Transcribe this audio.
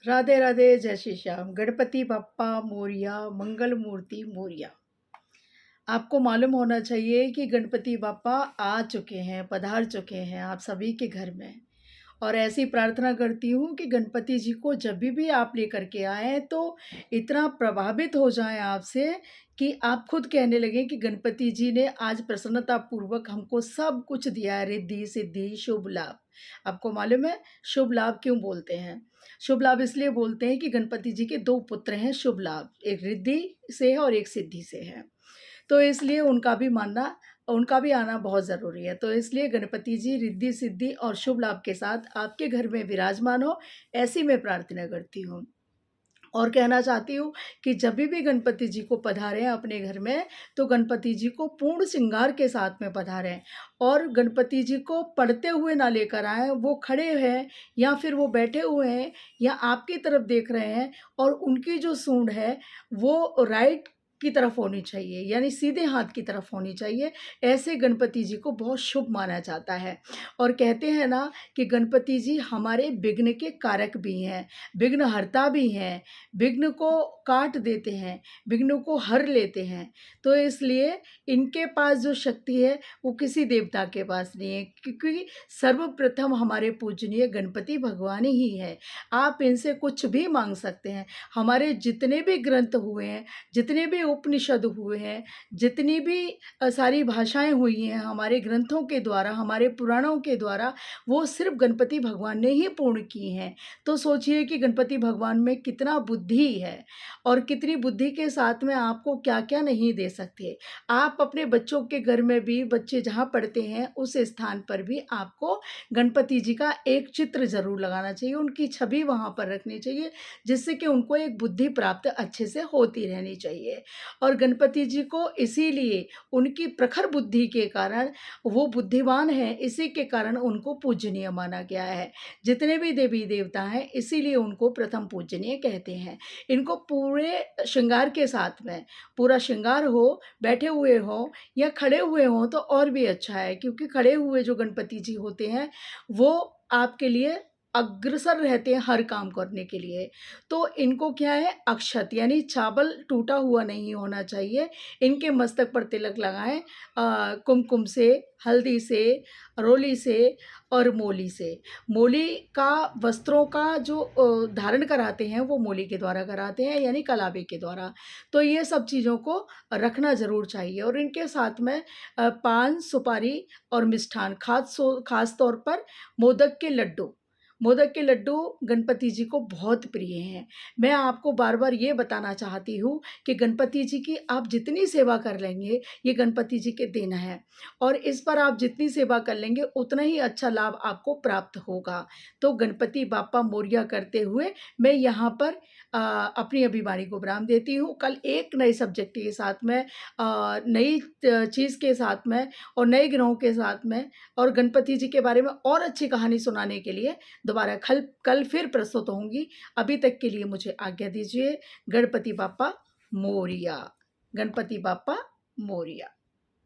राधे राधे, जय श्री श्याम। गणपति बप्पा मोरिया, मंगल मूर्ति मोरिया। आपको मालूम होना चाहिए कि गणपति बप्पा आ चुके हैं, पधार चुके हैं आप सभी के घर में। और ऐसी प्रार्थना करती हूँ कि गणपति जी को जब भी आप लेकर के आएँ तो इतना प्रभावित हो जाएँ आपसे कि आप खुद कहने लगें कि गणपति जी ने आज प्रसन्नतापूर्वक हमको सब कुछ दिया है, रिद्धि, सिद्धि, शुभ लाभ। आपको मालूम है शुभ लाभ क्यों बोलते हैं? शुभ लाभ इसलिए बोलते हैं कि गणपति जी के 2 पुत्र हैं शुभ लाभ, एक रिद्धि से है और एक सिद्धि से है। तो इसलिए उनका भी आना बहुत ज़रूरी है। तो इसलिए गणपति जी रिद्धि, सिद्धि और शुभ लाभ के साथ आपके घर में विराजमान हो, ऐसी मैं प्रार्थना करती हूँ। और कहना चाहती हूँ कि जब भी गणपति जी को पधारें अपने घर में, तो गणपति जी को पूर्ण श्रृंगार के साथ में पधारें और गणपति जी को पढ़ते हुए ना लेकर आएँ। वो खड़े हैं या फिर वो बैठे हुए हैं या आपकी तरफ देख रहे हैं और उनकी जो सूंड है, वो राइट की तरफ होनी चाहिए, यानी सीधे हाथ की तरफ होनी चाहिए। ऐसे गणपति जी को बहुत शुभ माना जाता है। और कहते हैं ना कि गणपति जी हमारे विघ्न के कारक भी हैं, विघ्नहर्ता भी हैं, विघ्न को काट देते हैं, विघ्नों को हर लेते हैं। तो इसलिए इनके पास जो शक्ति है वो किसी देवता के पास नहीं है, क्योंकि सर्वप्रथम हमारे पूजनीय गणपति भगवान ही है। आप इनसे कुछ भी मांग सकते हैं। हमारे जितने भी ग्रंथ हुए हैं, जितने भी उपनिषद हुए हैं, जितनी भी सारी भाषाएं हुई हैं हमारे ग्रंथों के द्वारा, हमारे पुराणों के द्वारा, वो सिर्फ गणपति भगवान ने ही पूर्ण की हैं। तो सोचिए कि गणपति भगवान में कितना बुद्धि है और कितनी बुद्धि के साथ में आपको क्या-क्या नहीं दे सकते। आप अपने बच्चों के घर में भी, बच्चे जहाँ पढ़ते हैं उस स्थान पर भी आपको गणपति जी का एक चित्र ज़रूर लगाना चाहिए, उनकी छवि वहाँ पर रखनी चाहिए, जिससे कि उनको एक बुद्धि प्राप्त अच्छे से होती रहनी चाहिए। और गणपति जी को इसीलिए उनकी प्रखर बुद्धि के कारण, वो बुद्धिमान हैं, इसी के कारण उनको पूजनीय माना गया है। जितने भी देवी देवता हैं इसीलिए उनको प्रथम पूजनीय कहते हैं। इनको पूरे श्रृंगार के साथ में, पूरा श्रृंगार हो, बैठे हुए हों या खड़े हुए हों तो और भी अच्छा है, क्योंकि खड़े हुए जो गणपति जी होते हैं वो आपके लिए अग्रसर रहते हैं हर काम करने के लिए। तो इनको क्या है, अक्षत यानी चावल टूटा हुआ नहीं होना चाहिए। इनके मस्तक पर तिलक लगाएँ कुमकुम से, हल्दी से, रोली से और मोली से। मोली का वस्त्रों का जो धारण कराते हैं वो मोली के द्वारा कराते हैं, यानी कलावे के द्वारा। तो ये सब चीज़ों को रखना ज़रूर चाहिए और इनके साथ में पान, सुपारी और मिष्ठान, ख़ास तौर पर मोदक के लड्डू। मोदक के लड्डू गणपति जी को बहुत प्रिय हैं। मैं आपको बार-बार ये बताना चाहती हूँ कि गणपति जी की आप जितनी सेवा कर लेंगे, ये गणपति जी के देन है और इस पर आप जितनी सेवा कर लेंगे, उतना ही अच्छा लाभ आपको प्राप्त होगा। तो गणपति बाप्पा मोरया करते हुए मैं यहाँ पर अपनी अभिवाणी को विराम देती हूँ। कल एक नए सब्जेक्ट के साथ में, नई चीज़ के साथ में और नए ग्रहों के साथ में और गणपति जी के बारे में और अच्छी कहानी सुनाने के लिए दोबारा कल फिर प्रस्तुत होंगी। अभी तक के लिए मुझे आज्ञा दीजिए। गणपति बाप्पा मोरया, गणपति बाप्पा मोरया।